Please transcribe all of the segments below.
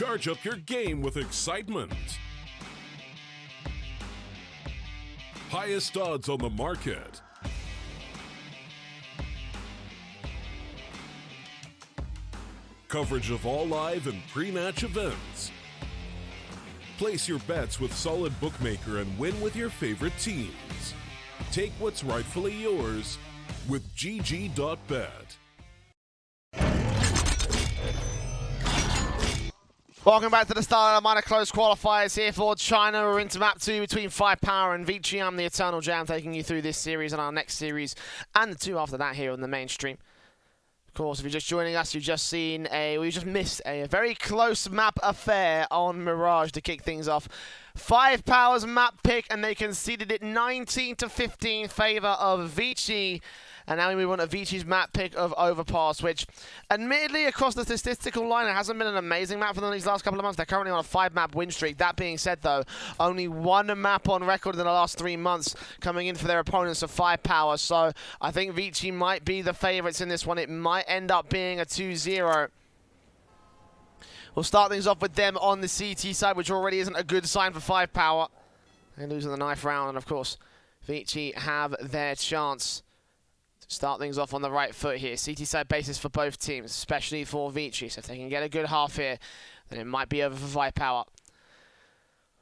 Charge up your game with excitement. Highest odds on the market. Coverage of all live and pre-match events. Place your bets with Solid Bookmaker and win with your favorite teams. Take what's rightfully yours with GG.bet. Welcome back to the StarLadder minor close qualifiers here for China. We're into map 2 between 5Power and Vici. I'm the Eternal Jam, taking you through this series and our next series and the two after that here on the main stream. Of course, if you're just joining us, we just missed a very close map affair on Mirage to kick things off. 5Power's map pick, and they conceded it 19-15 in favor of Vici. And now we move on to Vici's map pick of Overpass, which, admittedly, across the statistical line, it hasn't been an amazing map for them these last couple of months. They're currently on a 5-map win streak. That being said, though, only one map on record in the last 3 months coming in for their opponents of 5Power. So I think Vici might be the favorites in this one. It might end up being a 2-0. We'll start things off with them on the CT side, which already isn't a good sign for 5Power. They're losing the ninth round, and of course, Vici have their chance. Start things off on the right foot here. CT side basis for both teams, especially for Vici. So if they can get a good half here, then it might be over for 5Power.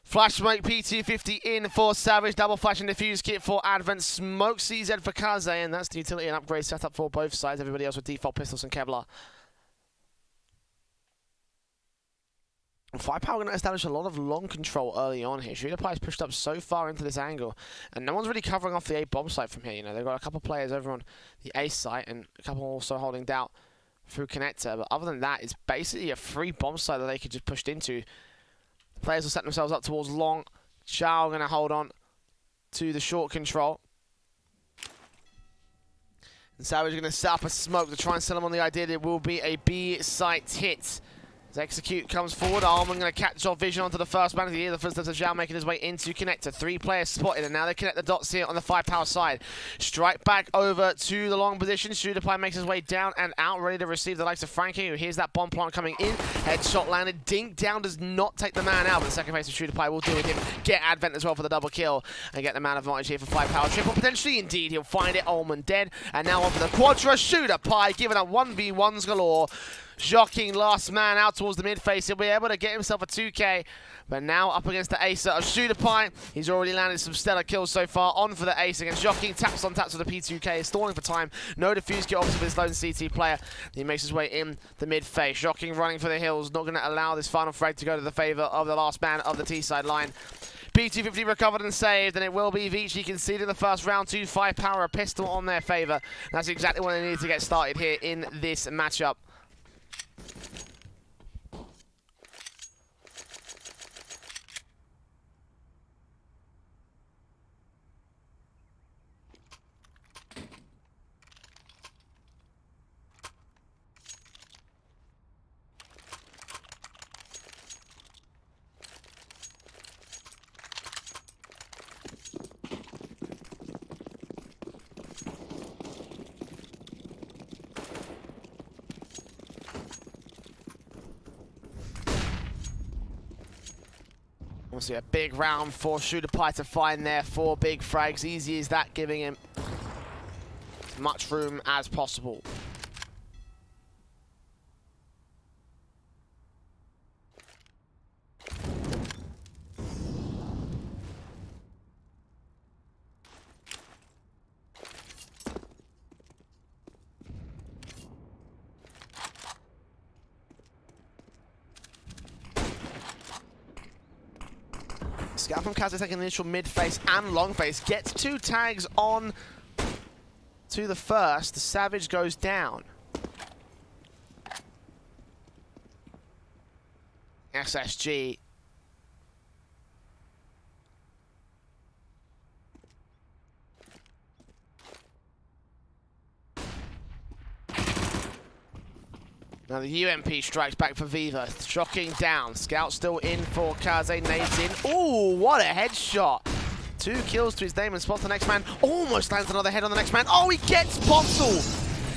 Flash Smoke P250 in for Savage. Double Flash and Diffuse Kit for Advent. Smoke CZ for Kaze. And that's the utility and upgrade setup for both sides. Everybody else with default pistols and Kevlar. 5Power going to establish a lot of long control early on here. ShooterPie is pushed up so far into this angle, and no one's really covering off the A bomb site from here. You know, they've got a couple players over on the A site, and a couple also holding doubt through connector. But other than that, it's basically a free bomb site that they could just push into. The players will set themselves up towards long. Chao going to hold on to the short control. And Savage going to set up a smoke to try and sell him on the idea that it will be a B site hit. As Execute comes forward, Armand going to catch off vision onto the first man of the year. The footsteps of Zhao making his way into connector. 3 players spotted, and now they connect the dots here on the 5Power side. Strike back over to the long position. ShooterPie makes his way down and out, ready to receive the likes of Frankie, who hears that bomb plant coming in. Headshot landed. Dink down does not take the man out, but the second phase of ShooterPie will deal with him. Get Advent as well for the double kill, and get the man advantage here for 5Power. Triple potentially, indeed. He'll find it. Ullman dead, and now on for the Quadra. ShooterPie giving up 1v1s galore. Shocking last man out towards the mid face. He'll be able to get himself a 2K. But now up against the ace of ShooterPie. He's already landed some stellar kills so far. On for the ace against Shocking. Taps on taps with the P2K. Stalling for time. No defuse kit obviously with this lone CT player. He makes his way in the mid face. Shocking running for the hills. Not going to allow this final frag to go to the favor of the last man of the T side line. P250 recovered and saved, and it will be Vici conceding the first round to 5Power. A pistol on their favor. That's exactly what they need to get started here in this matchup. Obviously a big round for ShooterPie to find there. 4 big frags. Easy as that, giving him as much room as possible. Scout from Kaz taking the initial mid face and long face. Gets 2 tags on to the first. The Savage goes down. SSG. Now the UMP strikes back for Viva. Shocking down. Scout still in for Kaze. Nades in. Ooh, what a headshot. 2 kills to his name and spots the next man. Almost lands another head on the next man. Oh, he gets bottled.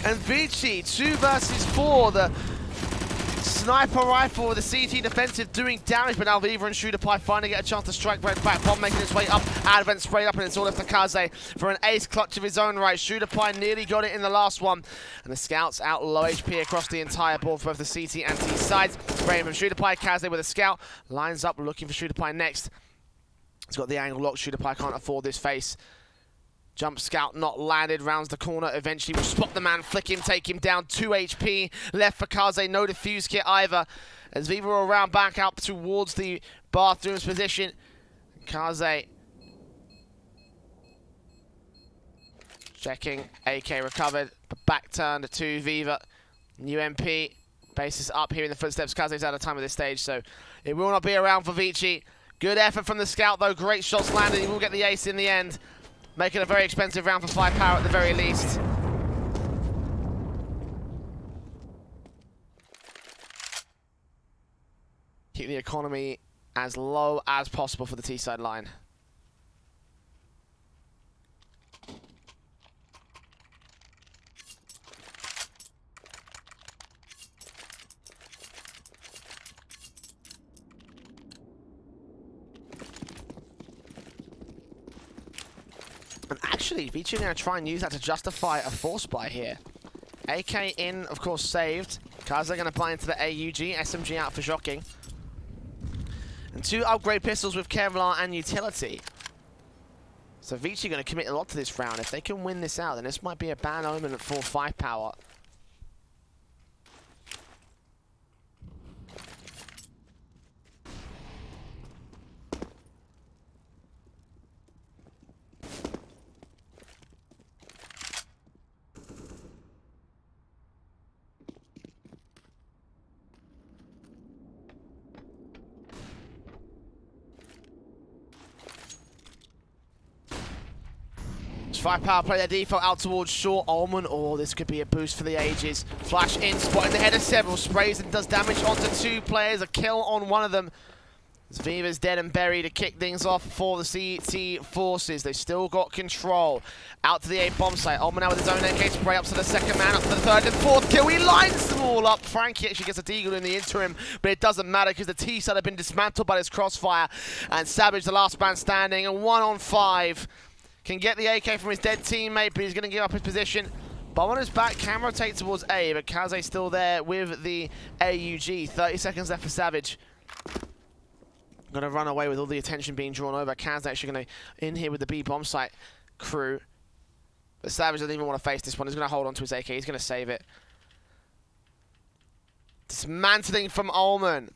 And Vici, 2 versus 4. The sniper rifle with the CT defensive doing damage, but now Viva and ShooterPie finally get a chance to strike right back. Bomb making its way up, Advent sprayed up, and it's all left to Kaze for an ace clutch of his own right. ShooterPie nearly got it in the last one, and the scouts out low HP across the entire board for both the CT and T sides. Spraying from ShooterPie, Kaze with a scout, lines up looking for ShooterPie next. He's got the angle locked, ShooterPie can't afford this face. Jump scout not landed, rounds the corner, eventually will spot the man, flick him, take him down, 2 HP left for Kaze, no defuse kit either. As Viva will round back out towards the bathrooms position. Kaze checking, AK recovered, but back turned to Viva. UMP, bases up here in the footsteps. Kaze's out of time at this stage, so it will not be around for Vici. Good effort from the scout though, great shots landed, he will get the ace in the end. Making a very expensive round for 5Power at the very least. Keep the economy as low as possible for the T-side line. And actually, Vici are going to try and use that to justify a force buy here. AK in, of course, saved. Kaze going to buy into the AUG. SMG out for shocking. And 2 upgrade pistols with Kevlar and utility. So Vici going to commit a lot to this round. If they can win this out, then this might be a bad omen for 5Power. As 5Power play their default out towards short. Ullman, oh, this could be a boost for the ages. Flash in, spotting the head of several, sprays and does damage onto 2 players. A kill on one of them. As Viva's dead and buried to kick things off for the CT forces. They've still got control. Out to the A bomb site. Ullman now with his own AK spray up to the second man, up to the third and fourth kill. He lines them all up. Frankie actually gets a deagle in the interim, but it doesn't matter because the T-side have been dismantled by this crossfire. And Savage, the last man standing, and 1 on 5. Can get the AK from his dead teammate, but he's going to give up his position. Bomb on his back, can rotate towards A, but Kaze's still there with the AUG. 30 seconds left for Savage. Going to run away with all the attention being drawn over. Kaze actually going to in here with the B bomb site crew. But Savage doesn't even want to face this one. He's going to hold on to his AK. He's going to save it. Dismantling from Ullman.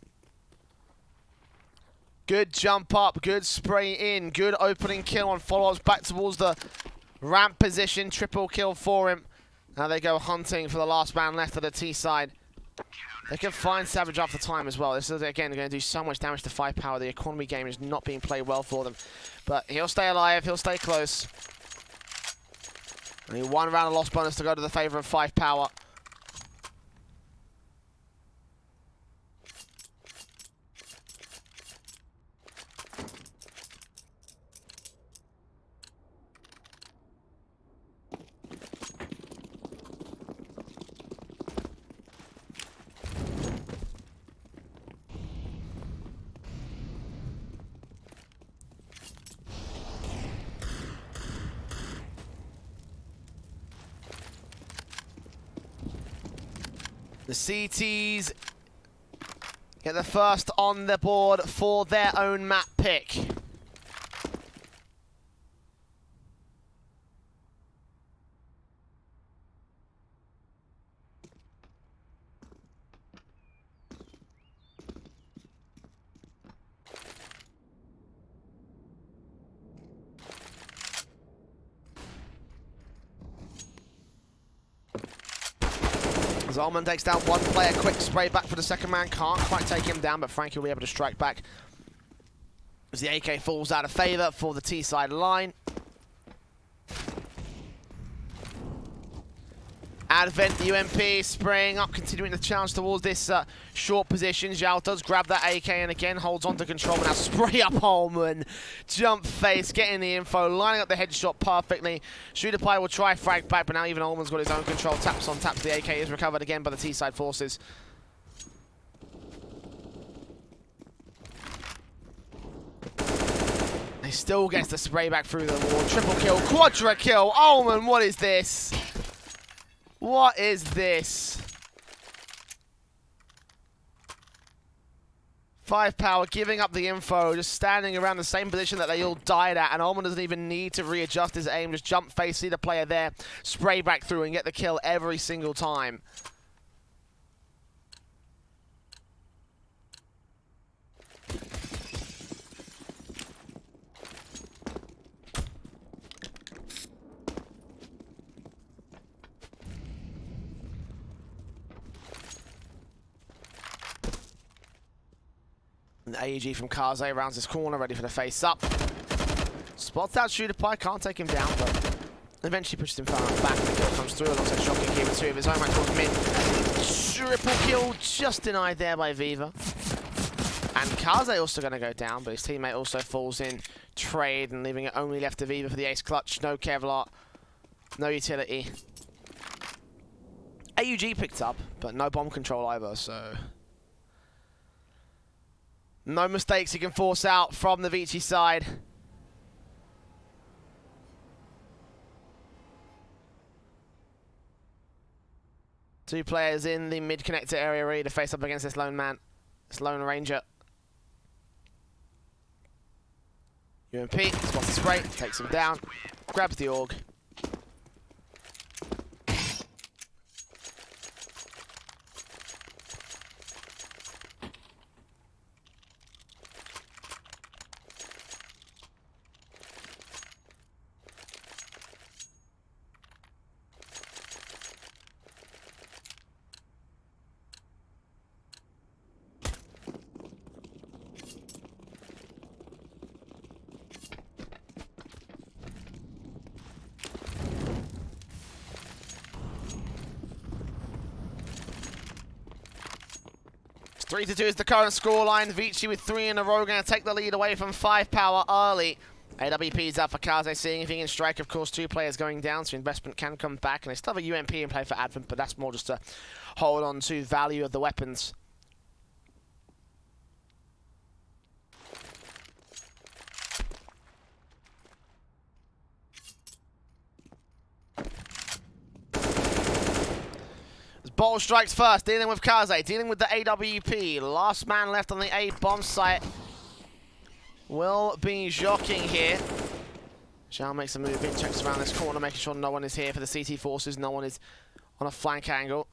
Good jump up, good spray in, good opening kill on follow-ups back towards the ramp position. Triple kill for him. Now they go hunting for the last man left of the T side. They can find Savage after time as well. This is, again, going to do so much damage to 5Power. The economy game is not being played well for them. But he'll stay alive, he'll stay close. Only 1 round of loss bonus to go to the favor of 5Power. The CTs get the first on the board for their own map pick. Ullman takes down 1 player, quick spray back for the second man, can't quite take him down, but Frankie will be able to strike back as the AK falls out of favour for the T-side line. Advent UMP spraying up, continuing the challenge towards this short position. Zhao does grab that AK and again holds on to control. Now spray up Ullman. Jump face, getting the info, lining up the headshot perfectly. ShooterPie will try frag back, but now even Ullman's got his own control. Taps on taps. The AK is recovered again by the T-side forces. He still gets the spray back through the wall. Triple kill, quadra kill. Omen, what is this? What is this? 5Power giving up the info, just standing around the same position that they all died at, and Omen doesn't even need to readjust his aim. Just jump face, see the player there, spray back through and get the kill every single time. And the AEG from Kaze rounds his corner, ready for the face-up. Spots out Shooter Pie, can't take him down, but eventually pushes him far back. The kill comes through alongside Shocking here with two of his own right towards mid. Triple kill, just denied there by Viva. And Kaze also going to go down, but his teammate also falls in trade and leaving it only left to Viva for the ace clutch. No Kevlar, no utility. AUG picked up, but no bomb control either, so... no mistakes he can force out from the Vici side. Two players in the mid-connector area ready to face up against this lone man, this lone ranger. UMP spots the spray, takes him down, grabs the AUG. It's 3-2 is the current scoreline. Vici with 3 in a row, going to take the lead away from 5Power early. AWP's out for Kaze, seeing if he can strike. Of course, 2 players going down, so investment can come back. And they still have a UMP in play for Advent, but that's more just to hold on to value of the weapons. Ball strikes first, dealing with Kaze, dealing with the AWP. Last man left on the A bomb site will be Joking here. Zhao makes a move in, checks around this corner, making sure no one is here for the CT forces. No one is on a flank angle.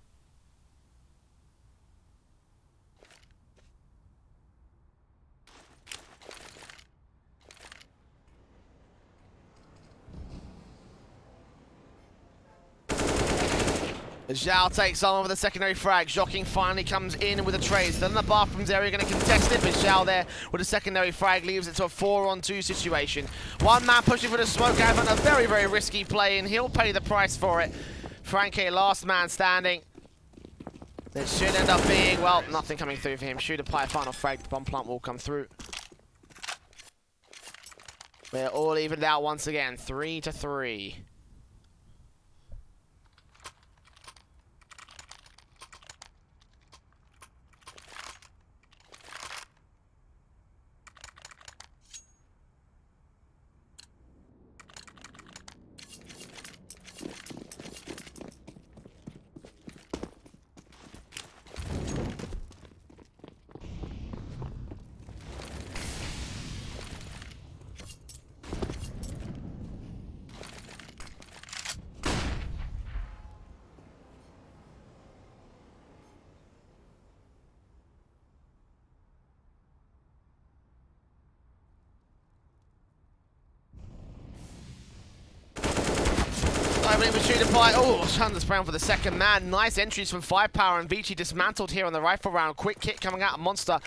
Zhao takes on with a secondary frag. Joking finally comes in with a trade. Then the bathrooms area going to contest it, but Zhao there with a secondary frag leaves it to a 4-on-2 situation. One man pushing for the smoke, having a very, very risky play, and he'll pay the price for it. Frankie, last man standing. It should end up being, well, nothing coming through for him. Shooter Pie, final frag. The bomb plant will come through. We're all evened out once again, 3-3. Oh, Chandler's Brown for the second man. Nice entries from 5Power, and Vici dismantled here on the rifle round. Quick kick coming out of Monster,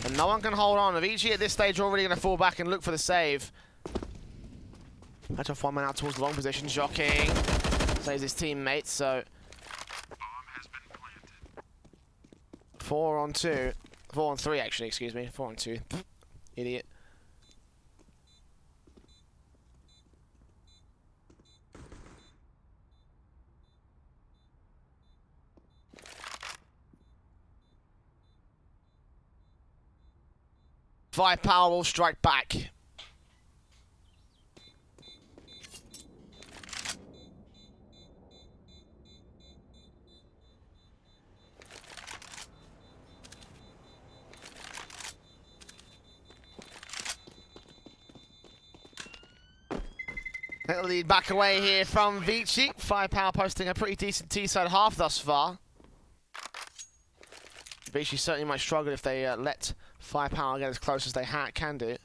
and no one can hold on. Vici at this stage already going to fall back and look for the save. That's off one man out towards the long position. Joking saves his teammates, so 4-on-2. 4-on-3 actually, excuse me. 4-on-2. Idiot. Power will strike back. Take the lead back away here from Vici. 5Power posting a pretty decent T-side half thus far. Vici certainly might struggle if they let 5Power get as close as they can do.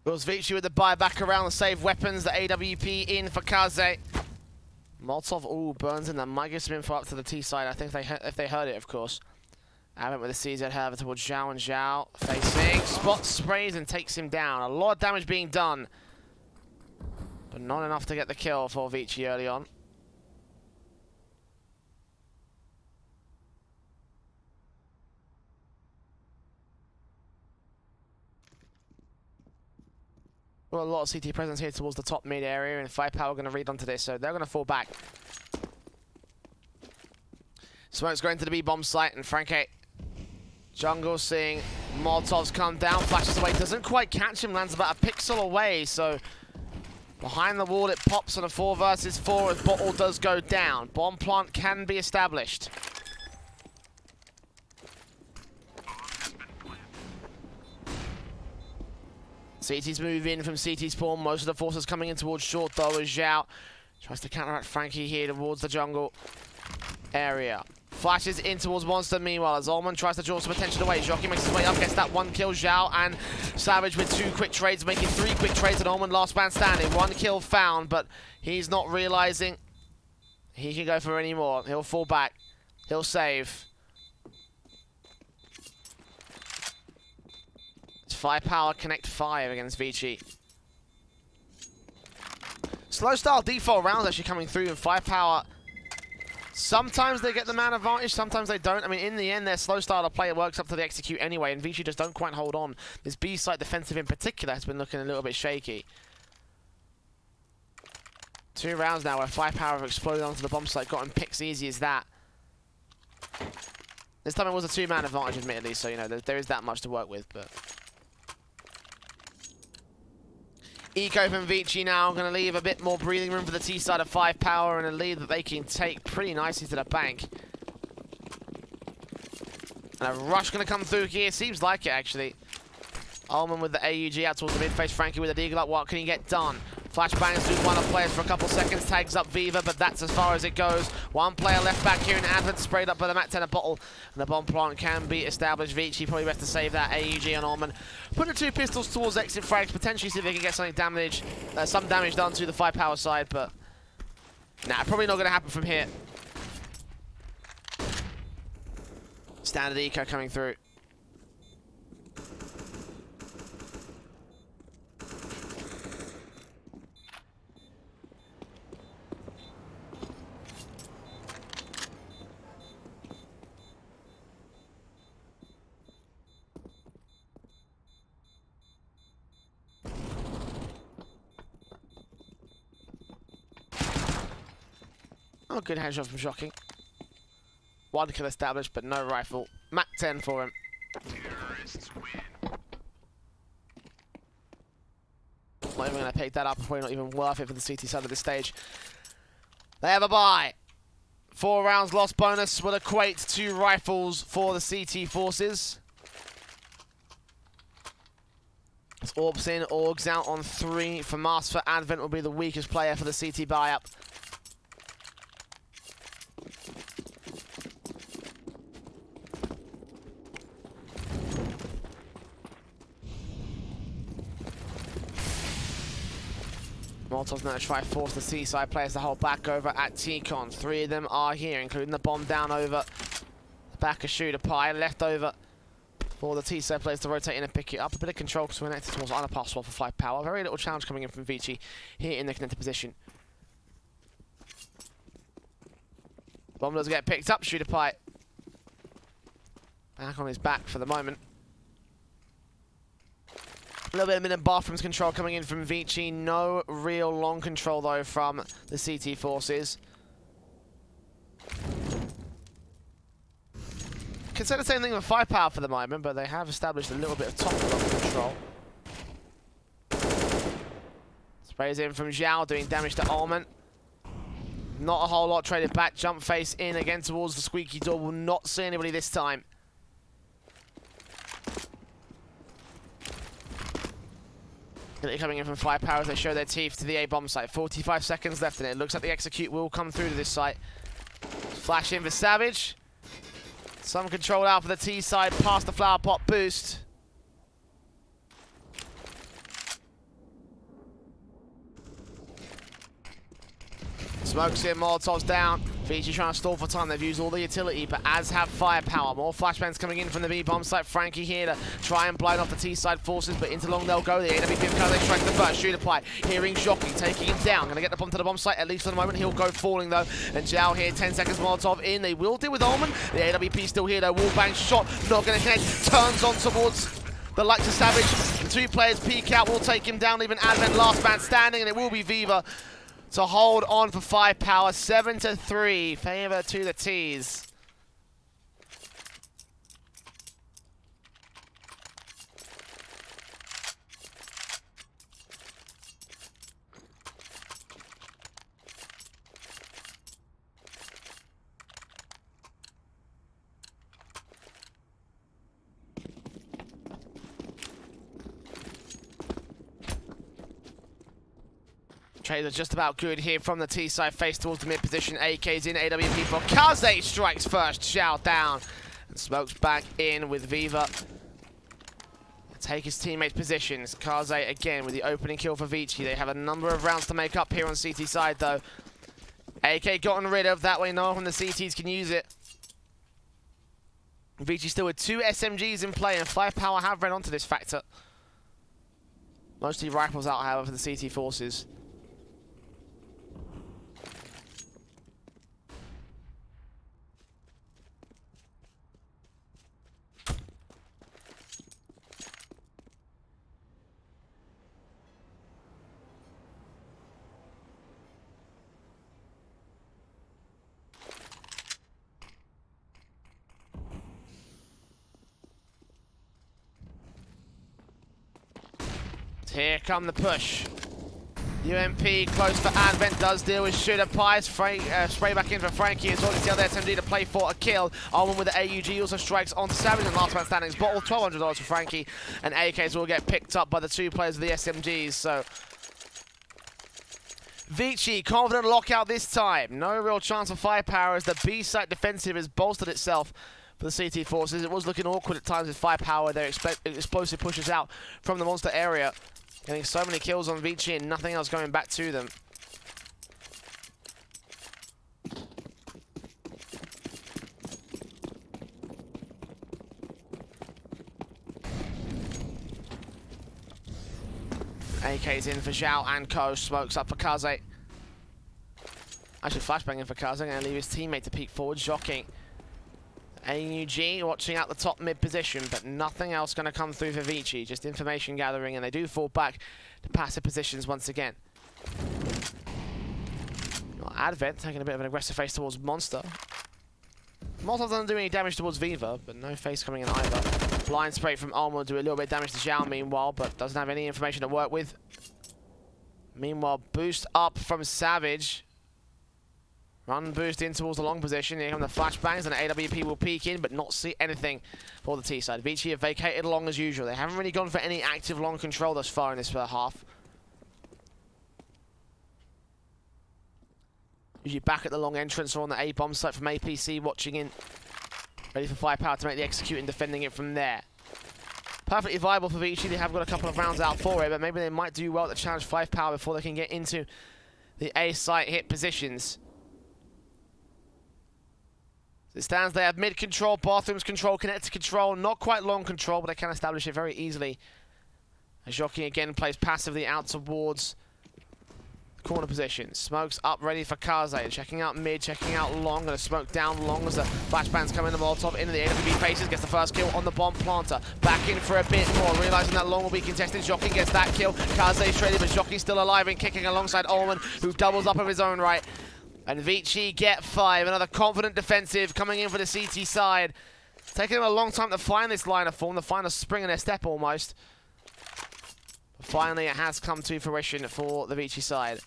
Goes Vici with the buyback around the save weapons, the AWP in for Kaze. Molotov, ooh, burns in. That might get some info up to the T side. I think if they heard it, of course. Avent with the CZ however towards Zhao, and Zhao facing. Spot sprays and takes him down. A lot of damage being done, but not enough to get the kill for Vici early on. Well, a lot of CT presence here towards the top mid area, and 5Power going to read onto this, so they're going to fall back. Smoke's going to the B-bomb site, and Franke jungle seeing Molotovs come down, flashes away, doesn't quite catch him, lands about a pixel away, so behind the wall it pops on a 4 versus 4 as Bottle does go down. Bomb plant can be established. CT's move in from CT spawn. Most of the forces coming in towards short though as Zhao tries to counteract Frankie here towards the jungle area. Flashes in towards Monster meanwhile as Ullman tries to draw some attention away. Jockey makes his way up, gets that 1 kill. Zhao and Savage with 2 quick trades, making 3 quick trades, and Ullman last man standing. 1 kill found, but he's not realizing he can go for any more. He'll fall back. He'll save. 5Power connect 5 against Vici. Slow style default rounds actually coming through, and 5Power, sometimes they get the man advantage, sometimes they don't. I mean, in the end, their slow style of play works up to the execute anyway, and Vici just don't quite hold on. This B site defensive in particular has been looking a little bit shaky. 2 rounds now where 5Power have exploded onto the bomb site, gotten picks easy as that. This time it was a 2-man advantage, admittedly, so you know there is that much to work with, but. Eco from Vici now, going to leave a bit more breathing room for the T side of 5Power, and a lead that they can take pretty nicely to the bank. And a rush going to come through here, seems like it actually. Ullman with the AUG out towards the mid face, Frankie with a deagle up, what can he get done? Flashbangs through one of players for a couple seconds, tags up Viva, but that's as far as it goes. 1 player left back here in Advent, sprayed up by the Mat 10 Bottle, and the bomb plant can be established. Vici probably best to save that AUG on Ullman. Put the 2 pistols towards exit frags, potentially see if they can get some damage done to the 5Power side, but nah, probably not going to happen from here. Standard eco coming through. Oh, good headshot from Shocking. 1 kill established, but no rifle. Mat 10 for him. Not even going to pick that up. Probably not even worth it for the CT side of this stage. They have a bye. 4 rounds lost bonus will equate to 2 rifles for the CT forces. It's Orbs in, Orgs out on 3 for Master. Advent will be the weakest player for the CT buy-up. Molotov's going to try force the C-side players to hold back over at T-Con. 3 of them are here, including the bomb down over the back of Shooter Pie. Left over for the T-side players to rotate in and pick it up. A bit of control because we're connected towards Overpass for 5Power. Very little challenge coming in from Vici here in the connected position. Bomb does get picked up. Shooter Pie Back on his back for the moment. A little bit of mid bathrooms control coming in from Vici. No real long control, though, from the CT forces. Consider the same thing with 5Power for the moment, but they have established a little bit of top long control. Sprays in from Zhao, doing damage to Almond. Not a whole lot traded back. Jump face in again towards the squeaky door. Will not see anybody this time. Coming in from 5Power as they show their teeth to the A bomb site. 45 seconds left in it. Looks like the execute will come through to this site. Flash in for Savage. Some control out for the T side past the flower pot boost. Smokes in, Molotov's down. Vici trying to stall for time. They've used all the utility, but as have 5Power. More flashbangs coming in from the B bomb site. Frankie here to try and blind off the T side forces, but into long they'll go. The AWP comes, they strike the first shoot apply. Hearing Jockey, taking him down. Gonna get the bomb to the bomb site, at least for the moment. He'll go falling though. And Zhao here, 10 seconds Molotov in. They will deal with Almond. The AWP still here though. Wallbang shot, not gonna connect. Turns on towards the likes of Savage. The two players peek out, will take him down. Even Advent last man standing, and it will be Viva to hold on for 5Power. 7-3, favor to the T's. Trades are just about good here from the T side, face towards the mid position. AK's in, AWP for Kaze strikes first, shout down. And Smokes back in with Viva. Take his teammates' positions. Kaze again with the opening kill for Vici. They have a number of rounds to make up here on CT side though. AK gotten rid of, that way no one from the CTs can use it. Vici still with 2 SMGs in play, and 5Power have read onto this factor. Mostly rifles out, however, for the CT forces. Here come the push. UMP close for Advent, does deal with Shooter Pies. Spray back in for Frankie as well. You see how the SMG to play for a kill. Almond with the AUG also strikes onto Savage, and last man standing is bottled. $1,200 for Frankie, and AKs will get picked up by the 2 players of the SMGs. So Vici, confident lockout this time. No real chance for 5Power as the B site defensive has bolstered itself for the CT forces. It was looking awkward at times with 5Power. Their explosive pushes out from the monster area. Getting so many kills on Vici and nothing else going back to them. AK's in for Zhao and Co. Smokes up for Kaze. Actually, flashbanging for Kaze. Going to leave his teammate to peek forward. Jockey. AUG watching out the top mid position, but nothing else going to come through for Vici. Just information gathering, and they do fall back to passive positions once again. Well, Advent taking a bit of an aggressive face towards Monster. Molotov doesn't do any damage towards Viva, but no face coming in either. Blind spray from Alma will do a little bit of damage to Zhao meanwhile, but doesn't have any information to work with. Meanwhile, boost up from Savage. Run boost in towards the long position. Here come the flashbangs, and the AWP will peek in, but not see anything for the T side. Vici have vacated long as usual. They haven't really gone for any active long control thus far in this half. Usually back at the long entrance or on the A bomb site from APC, watching in. Ready for 5Power to make the execute and defending it from there. Perfectly viable for Vici. They have got a couple of rounds out for it, but maybe they might do well to challenge 5Power before they can get into the A site hit positions. As it stands, they have mid control, bathrooms control, connector control, not quite long control, but they can establish it very easily. As Jockey again plays passively out towards corner position. Smokes up, ready for Kaze. Checking out mid, checking out long. Gonna smoke down long as the flashbangs come in. The Molotov into the AWP faces. Gets the first kill on the bomb planter. Back in for a bit more. Realizing that long will be contested. Jockey gets that kill. Kaze's traded, but Jockey's still alive and kicking alongside Ullman, who doubles up of his own right. And Vici get 5. Another confident defensive coming in for the CT side. Taking them a long time to find this line of form, to find a spring in their step almost. But finally, it has come to fruition for the Vici side.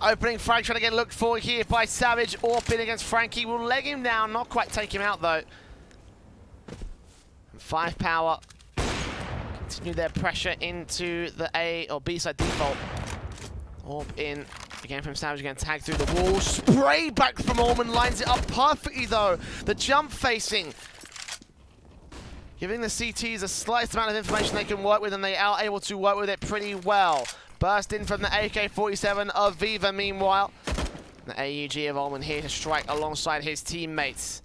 Opening frag trying to get looked for here by Savage. Orpin against Frankie. Will leg him down. Not quite take him out though. And 5Power continue their pressure into the A or B side default. Orp in again from Savage. Again tag through the wall. Spray back from Orman. Lines it up perfectly though. The jump facing. Giving the CTs a slight amount of information they can work with, and they are able to work with it pretty well. Burst in from the AK-47 of Viva meanwhile. The AUG of Ullman here to strike alongside his teammates.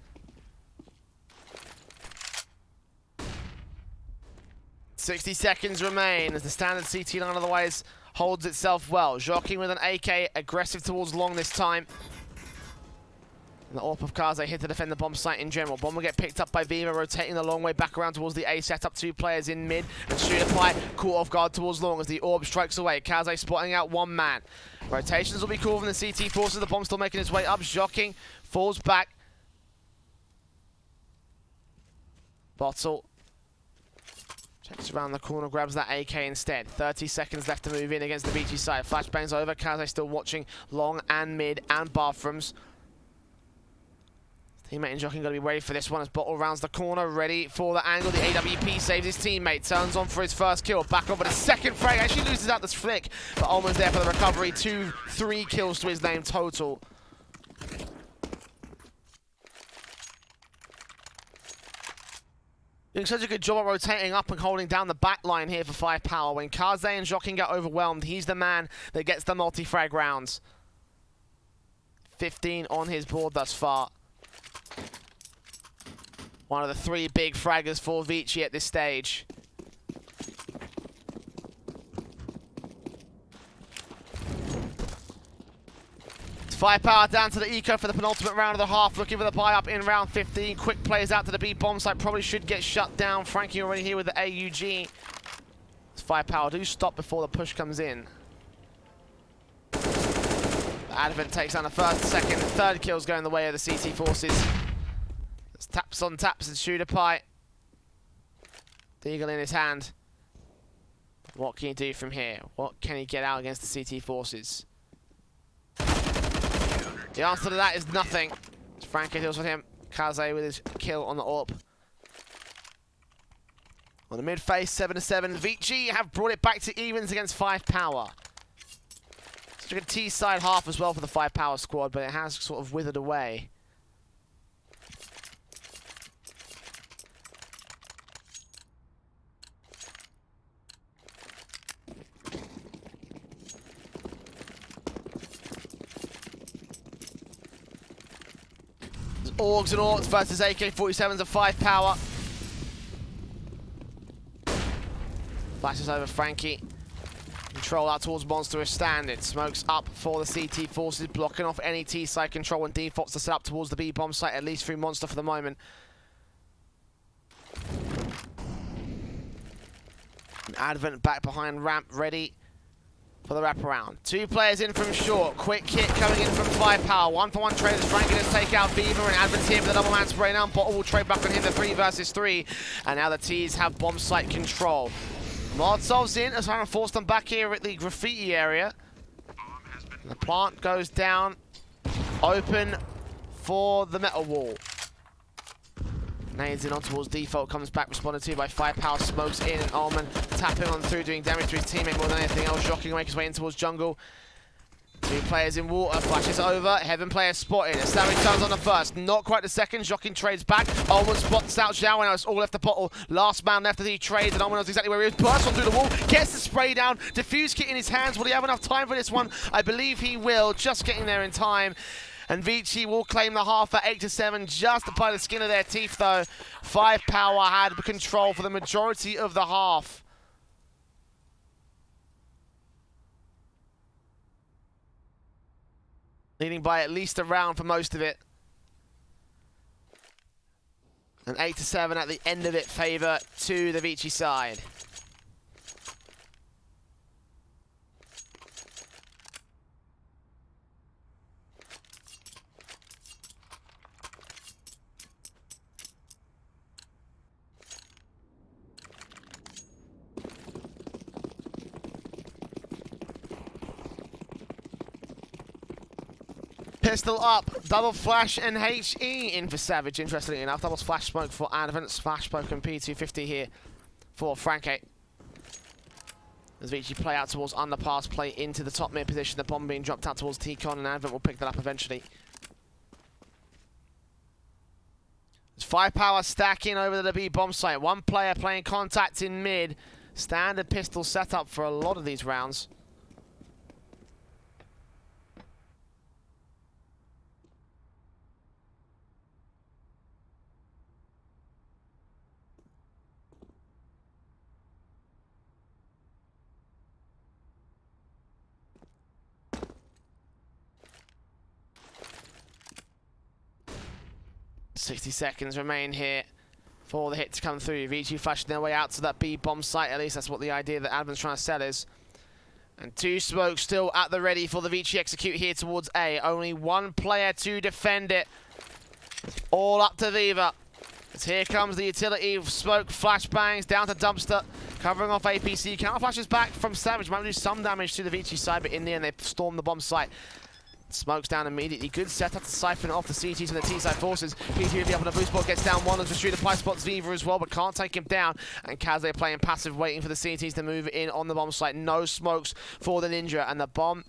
"60 seconds remain as the standard CT line otherwise holds itself well. Jockey with an AK, aggressive towards long this time. And the AWP of Kaze hit to defend the bomb site in general. Bomb will get picked up by Viva, rotating the long way back around towards the A setup. 2 players in mid, and StarLadder caught off guard towards long as the orb strikes away. Kaze spotting out 1 man. Rotations will be cool from the CT forces. The bomb still making its way up. Jockey falls back. Bottle checks around the corner, grabs that AK instead. 30 seconds left to move in against the Vici side. Flashbangs over. Kaze still watching long and mid and bathrooms. Teammate and Jockey got to be ready for this one as Bottle rounds the corner, ready for the angle. The AWP saves his teammate, turns on for his first kill. Back over the second frag, actually loses out this flick, but Ullman's there for the recovery. 3 kills to his name total. Doing such a good job of rotating up and holding down the back line here for 5Power. When Kaze and Jockey get overwhelmed, he's the man that gets the multi-frag rounds. 15 on his board thus far. One of the 3 big fraggers for Vici at this stage. It's 5Power down to the eco for the penultimate round of the half, looking for the buy-up in round 15. Quick plays out to the B bomb site, probably should get shut down. Frankie already here with the AUG. It's 5Power do stop before the push comes in. The Advent takes down the first, second, third kills going the way of the CT forces. It's taps on taps and StarLadder. Deagle in his hand. What can he do from here? What can he get out against the CT forces? The answer to that is nothing. Frankie deals with him. Kaze with his kill on the AWP. On the mid face, 7-7. Vici have brought it back to evens against 5Power. Such a good T-side half as well for the 5Power squad, but it has sort of withered away. Orgs and Orcs versus AK-47s of 5Power. Flashes over Frankie. Control out towards Monster as standard. Smokes up for the CT forces, blocking off any T-side control and defaults to set up towards the B bomb site, at least through Monster for the moment. And Advent back behind ramp, ready for the wraparound. 2 players in from short. Quick hit coming in from 5Power. 1-for-1 trade as Frankie does take out Viva, and Advent's here for the double man spray now. Bottle will trade back on him, the 3 versus 3. And now the T's have bomb site control. Molotov's in as trying to force them back here at the graffiti area. And the plant goes down, open for the metal wall. Nades in on towards default, comes back, responded to by 5Power, smokes in, and Ullman tapping on through, doing damage to his teammate more than anything else. Jockey make his way in towards jungle. Two players in water, flashes over, Heaven player spotted. Savage turns on the first, not quite the second. Jokin trades back, Ullman spots out Zhao, and it's all left the bottle. Last man left as he trades, and Ullman knows exactly where he is. Bursts on through the wall, gets the spray down, defuse kit in his hands. Will he have enough time for this one? I believe he will, just getting there in time. And Vici will claim the half at 8-7, just by the skin of their teeth though. 5Power had control for the majority of the half. Leading by at least a round for most of it. And 8-7 at the end of it, favour to the Vici side. Pistol up, double flash and HE in for Savage, interestingly enough. Double flash smoke for Advance, flash smoke and P250 here for Franke. As Vici play out towards underpass, play into the top mid position, the bomb being dropped out towards T-Con, and Advent will pick that up eventually. There's 5Power stacking over the B bomb site. One player playing contact in mid. Standard pistol setup for a lot of these rounds. .60 seconds remain here for the hit to come through. Vici flashing their way out to that B bomb site. At least that's what the idea that Advent's trying to sell is. And two smokes still at the ready for the Vici execute here towards A. Only one player to defend it. All up to Viva. As here comes the utility smoke, flashbangs down to Dumpster, covering off APC. Counter flashes back from Savage. Might do some damage to the Vici side, but in the end they storm the bomb site. Smokes down immediately. Good setup to siphon off the CTs and the T-side forces. P2 up on the boost spot, gets down one. As the shooter pie spots Viva as well, but can't take him down. And Kaze playing passive, waiting for the CTs to move in on the bomb site. No smokes for the Ninja, and the bomb.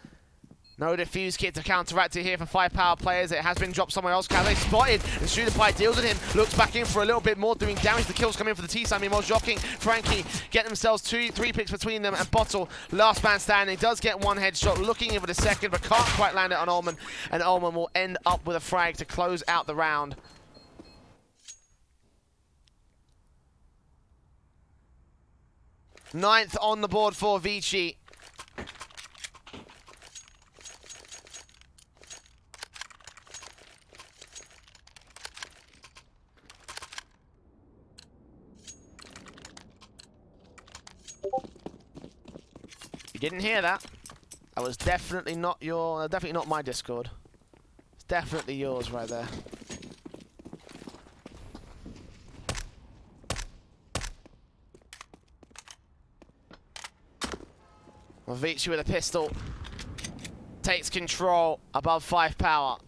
No defuse kit to counteract it here for 5Power players. It has been dropped somewhere else. Kaze spotted, and shooter pie deals with him. Looks back in for a little bit more, doing damage. The kills come in for the T-side. Meanwhile, Joking, Frankie get themselves three picks between them, and Bottle, last man standing, does get one headshot, looking in for the second, but can't quite land it on Ullman. And Ullman will end up with a frag to close out the round. Ninth on the board for Vici. Didn't hear that. That was definitely not my Discord. It's definitely yours right there. Well, Vici with a pistol takes control above 5Power.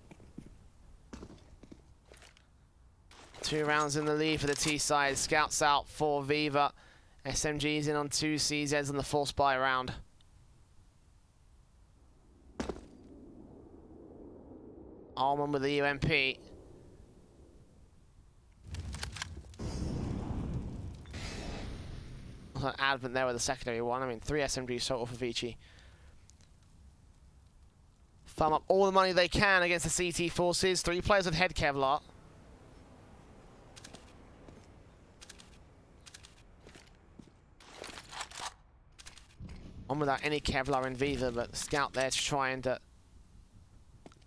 2 rounds in the lead for the T side. Scouts out for Viva. SMG's in on 2 CZs on the full spy round. Ullman with the UMP. Advent there with the secondary one. I mean, 3 SMGs total for Vici. Farm up all the money they can against the CT forces. 3 players with head Kevlar. One without any Kevlar in Viva, but the scout there to try and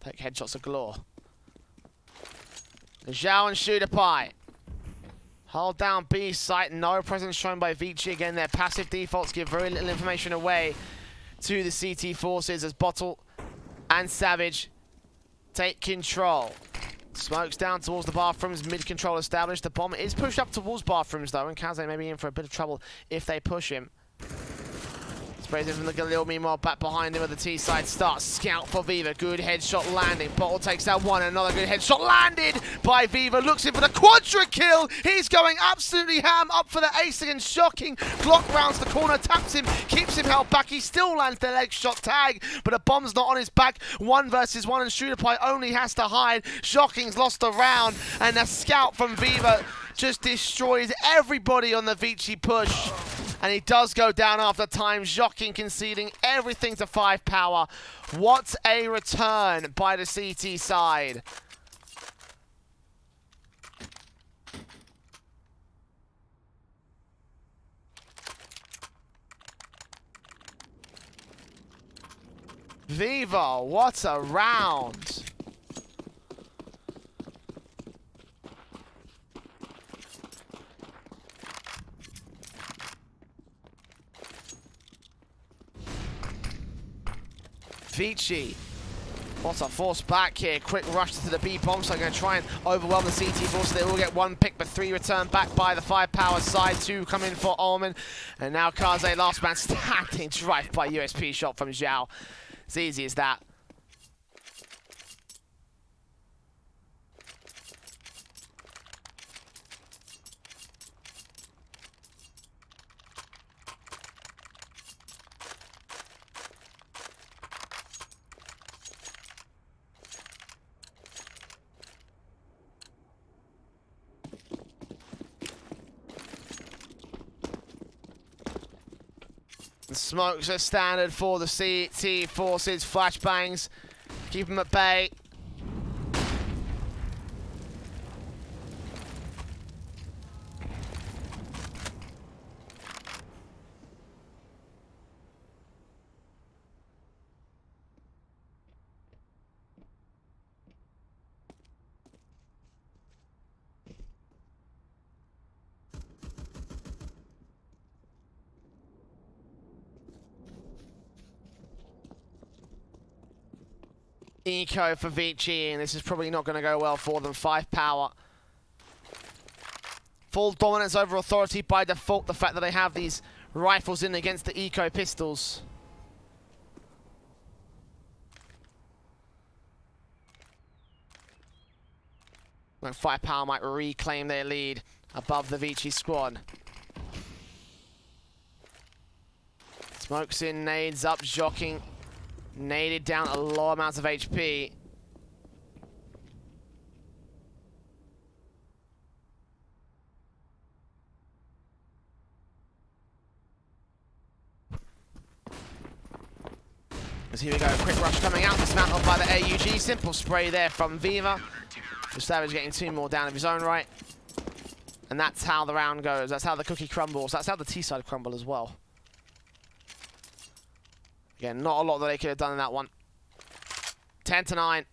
take headshots galore. Zhao and Shooter Pie. Hold down B site. No presence shown by Vici. Again, their passive defaults give very little information away to the CT forces as Bottle and Savage take control. Smokes down towards the bathrooms. Mid-control established. The bomb is pushed up towards bathrooms, though, and Kaze may be in for a bit of trouble if they push him. Sprays in from the Galil, meanwhile back behind him at the T-side starts. Scout for Viva, good headshot landing. Bottle takes out one, another good headshot landed by Viva. Looks in for the quadra kill. He's going absolutely ham, up for the ace against Shocking. Glock rounds the corner, taps him, keeps him held back. He still lands the leg shot tag, but a bomb's not on his back. 1 versus 1, and StarLadder only has to hide. Shocking's lost a round, and a scout from Viva just destroys everybody on the Vici push. And he does go down after time. Shocking conceding everything to 5Power. What a return by the CT side. Viva, what a round. Vici, what a force back here. Quick rush to the B bomb, so they're going to try and overwhelm the CT force. They will get 1 pick, but 3 return back by the 5Power side. 2 come in for Ullman. And now Kaze, last man standing, drive by USP shot from Zhao. It's easy as that. The smokes are standard for the CT forces. Flashbangs, keep them at bay. Eco for Vici, and this is probably not going to go well for them. 5Power. Full dominance over authority by default, the fact that they have these rifles in against the Eco pistols. And 5Power might reclaim their lead above the Vici squad. Smokes in, nades up, Shocking. Naded down a low amounts of HP. As here we go, quick rush coming out, dismantled by the AUG. Simple spray there from Viva. The Savage getting 2 more down of his own right. And that's how the round goes. That's how the cookie crumbles. That's how the T-side crumble as well. Again, not a lot that they could have done in that one. 10-9.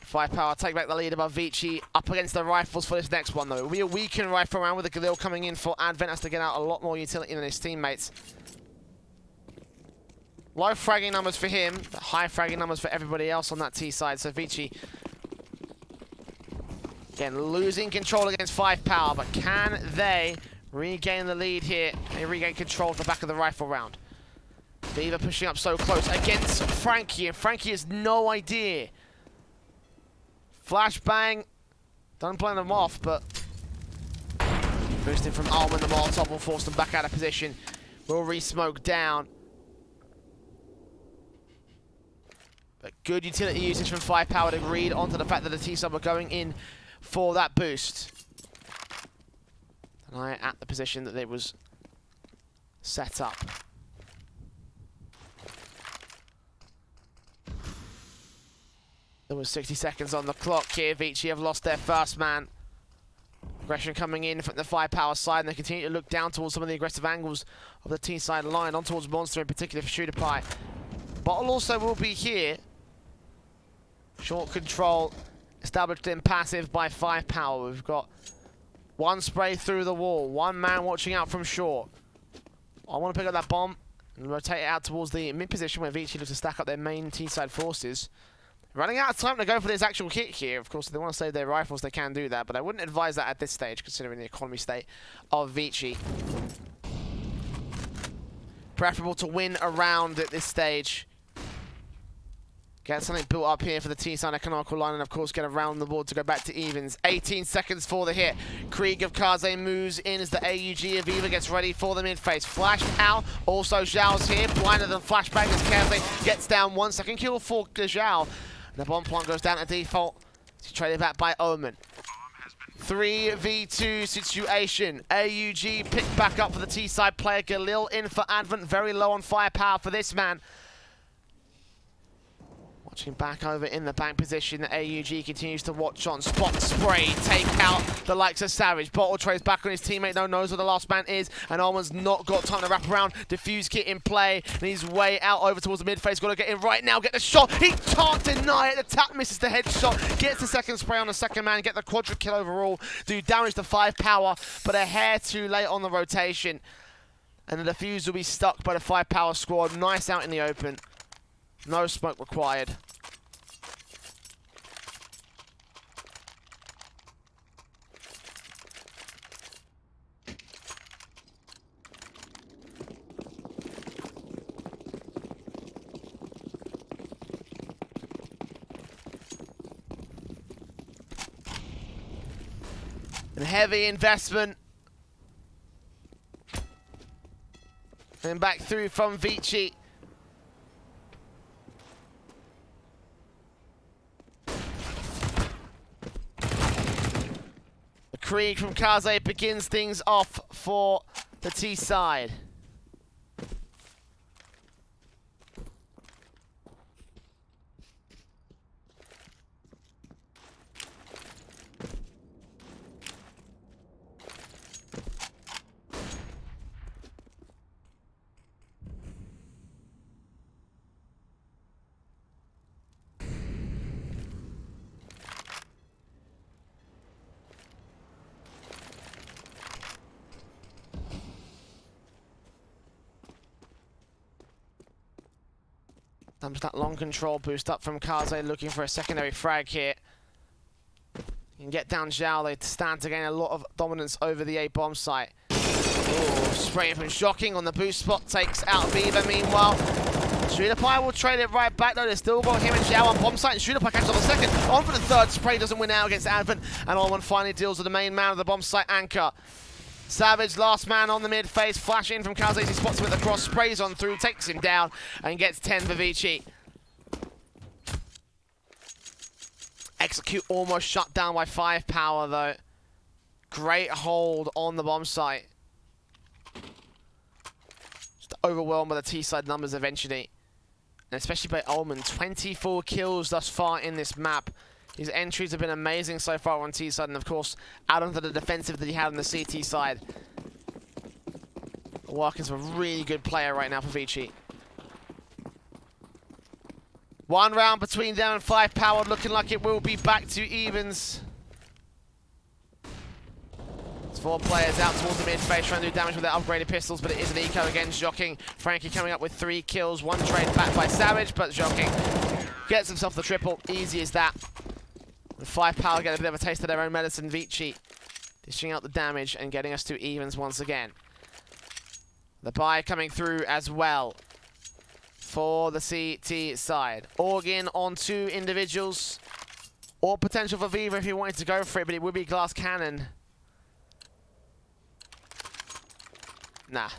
5Power take back the lead above Vici. Up against the rifles for this next one, though. It'll be a weakened rifle round with the Galil coming in for Advent. Has to get out a lot more utility than his teammates. Low fragging numbers for him, but high fragging numbers for everybody else on that T side. So Vici, again, losing control against 5Power, but can they regain the lead here? They regain control of the back of the rifle round. Viva pushing up so close against Frankie, and Frankie has no idea. Flashbang, don't blend them off, but boosting from Ullman, the Molotov will force them back out of position. Will re-smoke down. But good utility usage from 5Power to read onto the fact that the T-sub are going in for that boost. And I at the position that it was set up. There was 60 seconds on the clock here. Vici have lost their first man. Aggression coming in from the 5Power side, and they continue to look down towards some of the aggressive angles of the T-side line, on towards Monster in particular for StarLadder. Bottle also will be here. Short control established in passive by 5Power. We've got 1 spray through the wall, 1 man watching out from short. I want to pick up that bomb and rotate it out towards the mid position where Vici looks to stack up their main T-side forces. Running out of time to go for this actual hit here. Of course, if they want to save their rifles, they can do that, but I wouldn't advise that at this stage, considering the economy state of Vici. Preferable to win a round at this stage. Get something built up here for the T-side economical line, and of course get around the board to go back to evens. 18 seconds for the hit. Krieg of Kaze moves in as the AUG of Aviva gets ready for the mid-phase. Flash out, also Zhao's here, blinded and flashbang as Kaze gets down 1 second kill for Zhao. And the bomb plant goes down to default. He's traded back by Omen. 3v2 situation. AUG picked back up for the T-side player. Galil in for Advent, very low on firepower for this man. Watching back over in the bank position, the AUG continues to watch on. Spot spray, take out the likes of Savage. Bottle trays back on his teammate, no knows where the last man is, and Alman's not got time to wrap around. Diffuse kit in play, and he's way out over towards the mid-phase. Got to get in right now, get the shot. He can't deny it. The tap misses the headshot, gets the second spray on the second man, get the quadra kill overall. Do damage to 5Power, but a hair too late on the rotation. And the defuse will be stuck by the 5Power squad. Nice out in the open. No smoke required. And heavy investment. And back through from Vici. The Krieg from Kaze begins things off for the T side. Comes that long control boost up from Kaze, looking for a secondary frag here. You can get down Zhao, they stand to gain a lot of dominance over the A bomb site. Ooh, spraying from Shocking on the boost spot, takes out Aviva meanwhile. StarLadder will trade it right back though, they've still got him and Zhao on bomb site, and StarLadder catches on the second. On for the third, spray doesn't win out against Advent, and Allman finally deals with the main man of the bomb site anchor. Savage, last man on the mid phase, flash in from Kaze, he spots him with the cross, sprays on through, takes him down, and gets 10 for Vici. Execute almost shut down by 5Power though. Great hold on the bomb site. Just overwhelmed by the T-side numbers eventually. And especially by Ullman, 24 kills thus far in this map. His entries have been amazing so far on T-side, and of course, add on to the defensive that he had on the CT side. Walker's a really good player right now for Vici. One round between them and 5Power, looking like it will be back to evens. It's 4 players out towards the mid-phase, trying to do damage with their upgraded pistols, but it is an eco against Joking. Frankie coming up with 3 kills, 1 trade back by Savage, but Joking gets himself the triple. Easy as that. And 5Power get a bit of a taste of their own medicine. Vici dishing out the damage and getting us to evens once again. The buy coming through as well for the CT side. Organ on 2 individuals. Or potential for Viva if he wanted to go for it, but it would be glass cannon. Nah.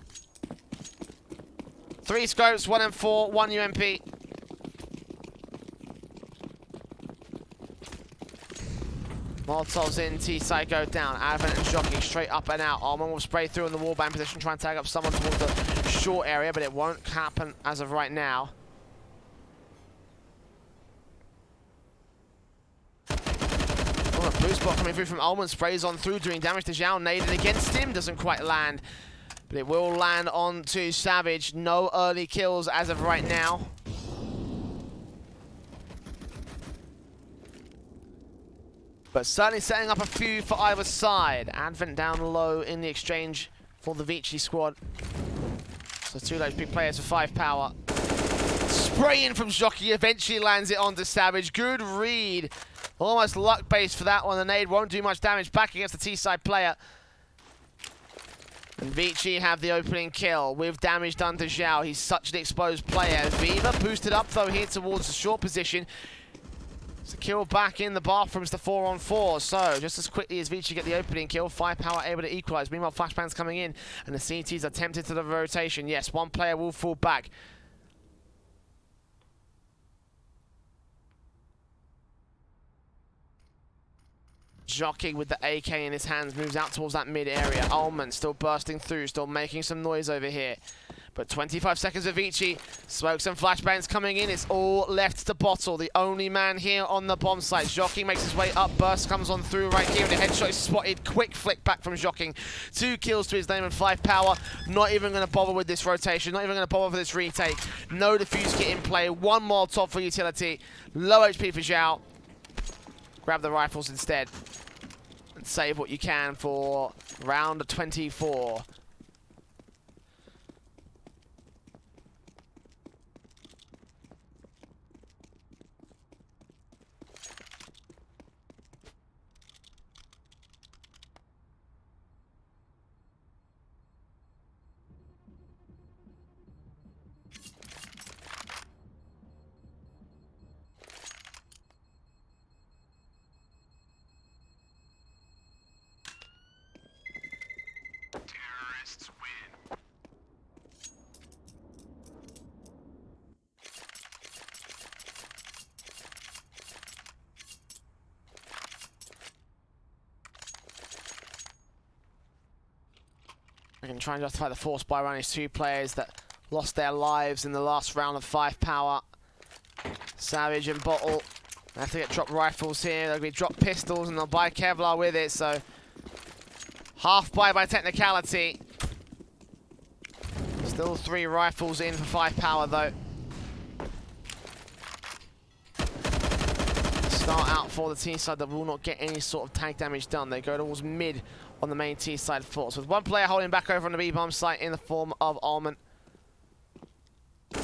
3 scopes, 1 M4, 1 UMP. Molotov's in, T-side go down. Advent and Jockey straight up and out. Alman will spray through in the wallbang position, try and tag up someone towards the short area, but it won't happen as of right now. Oh, a blue spot coming through from Alman, sprays on through, doing damage to Zhao. Naded against him, doesn't quite land. But it will land onto Savage. No early kills as of right now. But certainly setting up a few for either side. Advent down low in the exchange for the Vici squad. So 2 of those big players for 5Power. Spraying from Jockey, eventually lands it onto Savage. Good read. Almost luck-based for that one. The nade won't do much damage back against the T-side player. And Vici have the opening kill with damage done to Zhao. He's such an exposed player. Viva boosted up though here towards the short position. Secure back in the bathrooms to 4-on-4. So just as quickly as Vici get the opening kill, 5Power able to equalize. Meanwhile, flashbangs coming in and the CTs are tempted to the rotation. Yes, one player will fall back. Jockey with the AK in his hands moves out towards that mid area. Ullman still bursting through, still making some noise over here. But 25 seconds of Vici. Smokes and flashbangs coming in. It's all left to Bottle, the only man here on the bomb site. Jockey makes his way up. Burst comes on through right here. And the headshot is spotted. Quick flick back from Jockey. 2 kills to his name and 5Power. Not even going to bother with this rotation. Not even going to bother with this retake. No defuse kit in play. One more top for utility. Low HP for Zhao. Grab the rifles instead. And save what you can for round 24. I can try and justify the force buy around these 2 players that lost their lives in the last round of 5Power. Savage and Bottle. They have to get dropped rifles here. They'll be dropped pistols and they'll buy Kevlar with it. So half buy by technicality. Still 3 rifles in for 5Power though. Start out for the T side that will not get any sort of tank damage done. They go towards mid on the main T side force, with one player holding back over on the B bomb site in the form of Ullman. 2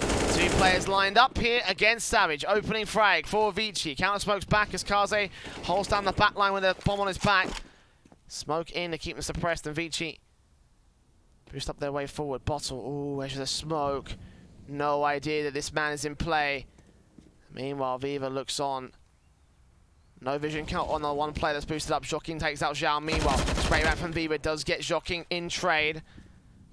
players lined up here against Savage. Opening frag for Vici. Counter smokes back as Kaze holds down the back line with a bomb on his back. Smoke in to keep them suppressed, and Vici boost up their way forward. Bottle, ooh, edge of the smoke. No idea that this man is in play. Meanwhile, Viva looks on. No vision count on the one player that's boosted up. Joaquin takes out Zhao. Meanwhile, spray back from Viva does get Joaquin in trade.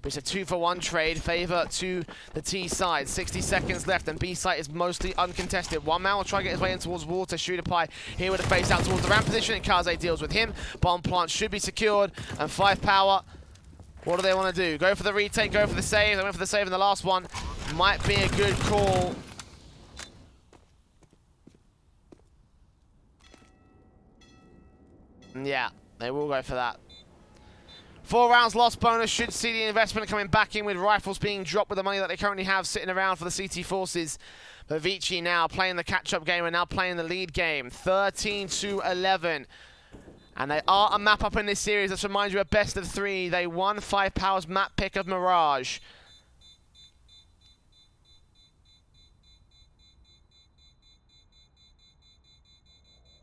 But it's a 2-for-1 trade. Favor to the T side. 60 seconds left, and B site is mostly uncontested. One man will try to get his way in towards water. Shooter Pie here with a face out towards the ramp position, and Kaze deals with him. Bomb plant should be secured, and 5Power. What do they want to do? Go for the retake, go for the save. They went for the save in the last one. Might be a good call. Yeah, they will go for that. 4 rounds lost bonus should see the investment coming back in, with rifles being dropped with the money that they currently have sitting around for the CT forces. But Vici now playing the catch-up game and now playing the lead game. 13-11. And they are a map up in this series. Let's remind you, a best of 3. They won 5Power's map pick of Mirage.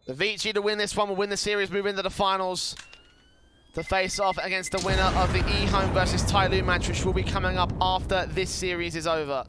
The Vici to win this one will win the series, move into the finals to face off against the winner of the E-Home versus Tyloo match, which will be coming up after this series is over.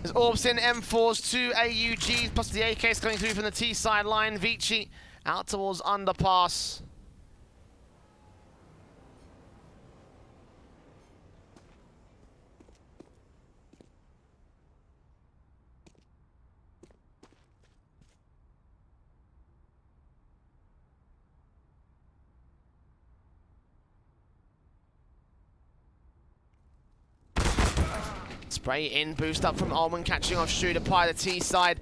There's orbs in, M4s, 2 AUGs, plus the AKs coming through from the T side line. Vici out towards Underpass. Spray in, boost up from Ullman, catching off Shooter Pie, the T side.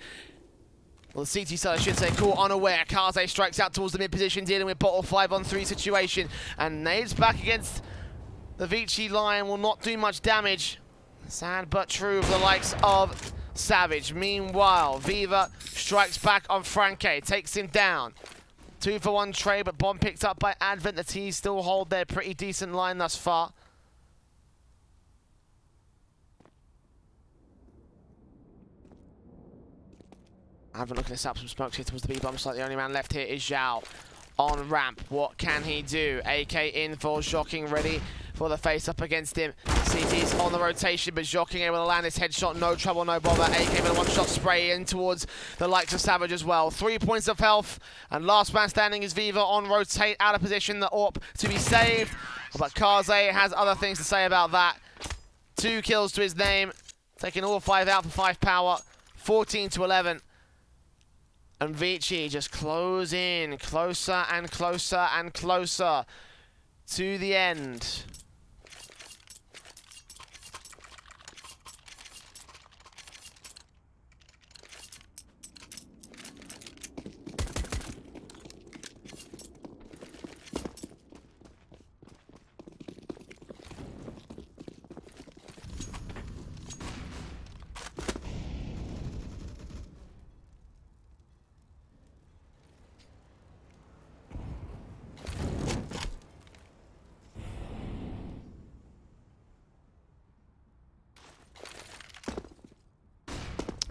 Well, the CT side, I should say, caught unaware. Kaze strikes out towards the mid position, dealing with Bottle 5-on-3 situation. And nades back against the Vici line will not do much damage. Sad but true for the likes of Savage. Meanwhile, Viva strikes back on Franke, takes him down. 2-for-1 trade, but bomb picked up by Advent. The T's still hold their pretty decent line thus far. Advent looking to set up some smokes here towards the B-bomb site. The only man left here is Zhao on ramp. What can he do? AK in for Joking, ready for the face-up against him. CT's on the rotation, but Joking able to land his headshot. No trouble, no bother. AK with a one-shot spray in towards the likes of Savage as well. 3 points of health, and last man standing is Viva on rotate, out of position. The AWP to be saved, but Kaze has other things to say about that. 2 kills to his name, taking all 5 out for 5Power, 14-11. And Vici just close in, closer and closer and closer to the end.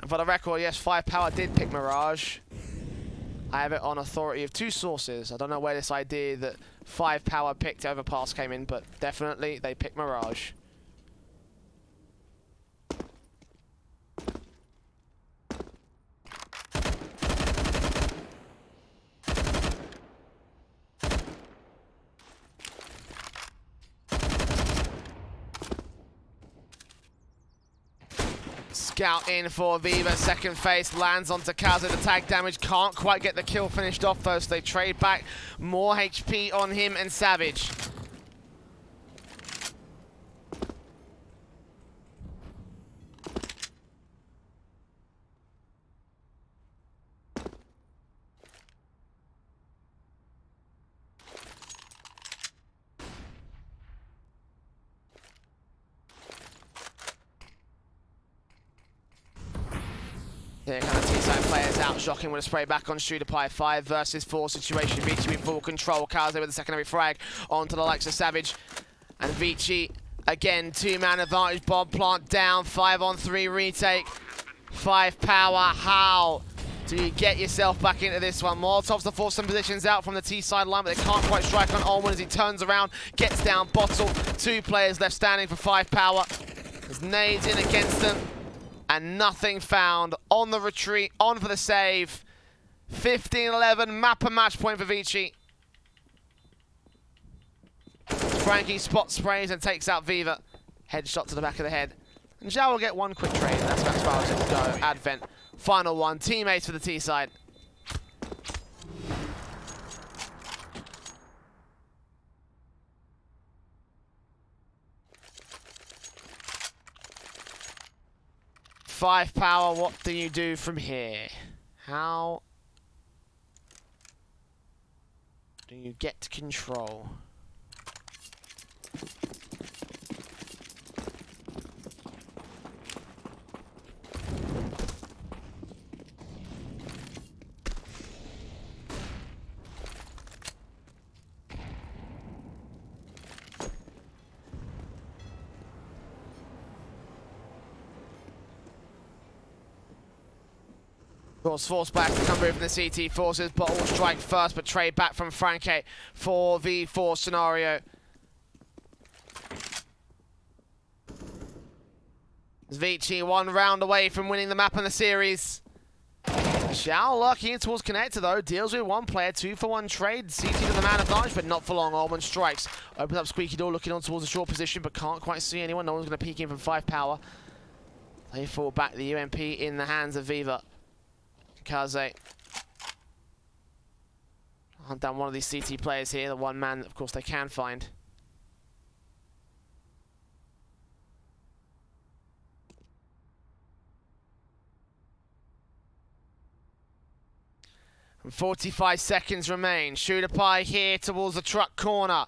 For the record, yes, 5Power did pick Mirage. I have it on authority of 2 sources. I don't know where this idea that 5Power picked Overpass came in, but definitely they picked Mirage. Scout in for Viva, second face, lands onto Kaze. The tag damage, can't quite get the kill finished off though, so they trade back. More HP on him and Savage. Here kind of T-side players out. Joking with a spray back on Shooter Pie. 5 versus 4 situation. Vici in full control. Kaze with a secondary frag onto the likes of Savage. And Vici again, 2-man advantage. Bomb plant down. 5-on-3 retake. 5Power. How do you get yourself back into this one? Molotovs to force some positions out from the T-side line, but they can't quite strike on Olman as he turns around, gets down Bottle. 2 players left standing for 5Power. There's nades in against them. And nothing found on the retreat, on for the save. 15-11, map and match point for Vici. Frankie spot sprays and takes out Viva. Headshot to the back of the head. And Zhao will get 1 quick trade. That's about as far as it will go. Advent, final one. Teammates for the T side. 5Power, what do you do from here? How do you get control? Of course, forced back to come through from the CT forces. Bottle will strike first, but trade back from Franke for V4 scenario. Vici 1 round away from winning the map and the series. Zhao lucky in towards Connector though. Deals with 1 player, 2-for-1 trade. CT to the man advantage, but not for long. Olman strikes. Opens up Squeaky Door, looking on towards the short position, but can't quite see anyone. No one's going to peek in from 5Power. They fall back the UMP in the hands of Viva. Kaze. Hunt down one of these CT players here, the 1 man, of course, they can find. And 45 seconds remain. Shooter Pie here towards the truck corner.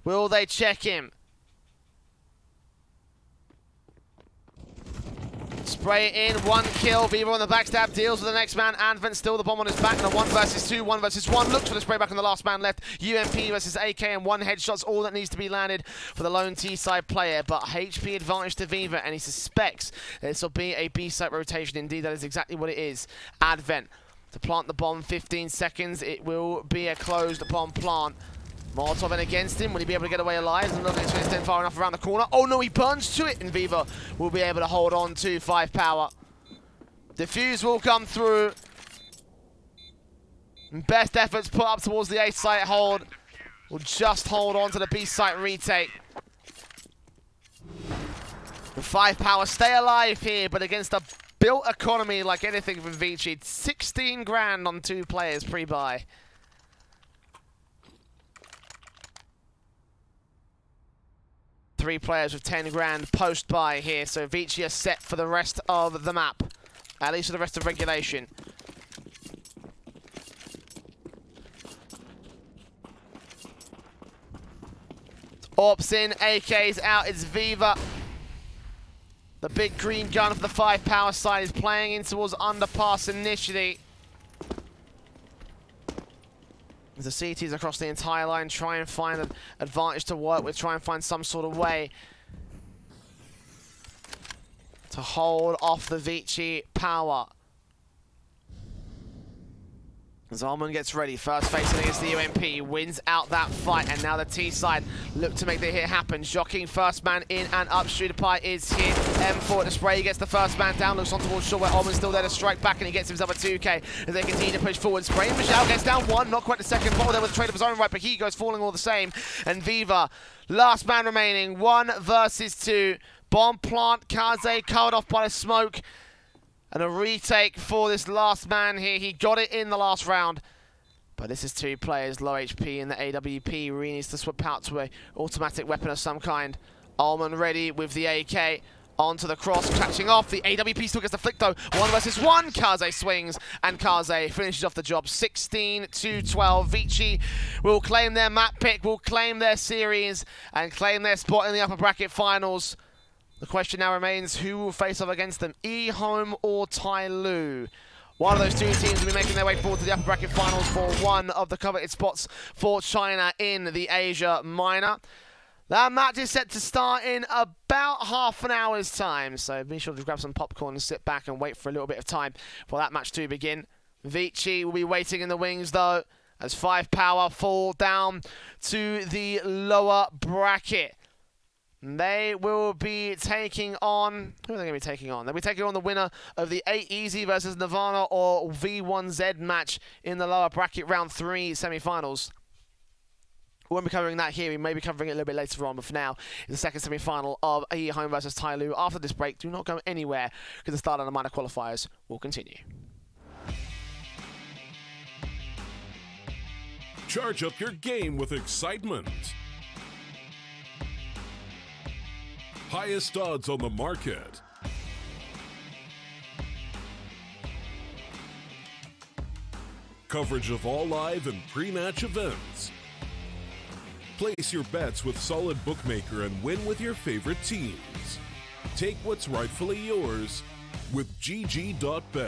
Will they check him? Spray in, 1 kill. Viva on the backstab, deals with the next man. Advent still the bomb on his back. And a 1 versus 2, 1 versus 1. Looks for the spray back on the last man left. UMP versus AK and 1 headshot's all that needs to be landed for the lone T-side player. But HP advantage to Viva, and he suspects this will be a B-side rotation. Indeed, that is exactly what it is. Advent to plant the bomb, 15 seconds. It will be a closed bomb plant. Molotov in against him. Will he be able to get away alive? And looking to extend far enough around the corner. Oh no, he burns to it, and Viva will be able to hold on to 5Power. Defuse will come through. Best efforts put up towards the A site hold. Will just hold on to the B site retake. The 5Power stay alive here, but against a built economy like anything from Vici. 16 grand on 2 players pre-buy. Three players with 10 grand post-buy here, so Vici are set for the rest of the map. At least for the rest of regulation. Orps in, AK's out, it's Viva. The big green gun for the 5Power side is playing in towards Underpass initially. The CTs across the entire line try and find an advantage to work with, try and find some sort of way to hold off the Vici power. Zalman gets ready, first facing against the UMP, wins out that fight, and now the T side look to make the hit happen. Jockeying first man in and up, Streeter Pie is hit. M4 at the spray, he gets the first man down, looks on towards shore where Alman's still there to strike back, and he gets himself a 2k as they continue to push forward. Spray, Michelle gets down 1, not quite the second ball there with a trade of his own right, but he goes falling all the same. And Viva, last man remaining, 1 versus 2. Bomb plant, Kaze covered off by the smoke. And a retake for this last man here. He got it in the last round. But this is 2 players, low HP in the AWP. Really needs to swap out to an automatic weapon of some kind. Alman ready with the AK. Onto the cross, catching off. The AWP still gets the flick though. 1 versus 1. Kaze swings, and Kaze finishes off the job. 16-12. Vici will claim their map pick, will claim their series, and claim their spot in the upper bracket finals. The question now remains, who will face off against them, eHome or Tyloo? One of those 2 teams will be making their way forward to the upper bracket finals for one of the coveted spots for China in the Asia Minor. That match is set to start in about half an hour's time, so be sure to grab some popcorn and sit back and wait for a little bit of time for that match to begin. Vici will be waiting in the wings though, as 5Power fall down to the lower bracket. They will be taking on... Who are they going to be taking on? They'll be taking on the winner of the 8 Easy versus Nirvana or V1Z match in the lower bracket round 3 semi-finals. We won't be covering that here. We may be covering it a little bit later on, but for now, it's the second semi-final of eHome versus Tyloo. After this break, do not go anywhere because the StarLadder minor qualifiers will continue. Charge up your game with excitement. Highest odds on the market. Coverage of all live and pre-match events. Place your bets with solid bookmaker and win with your favorite teams. Take what's rightfully yours with GG.bet.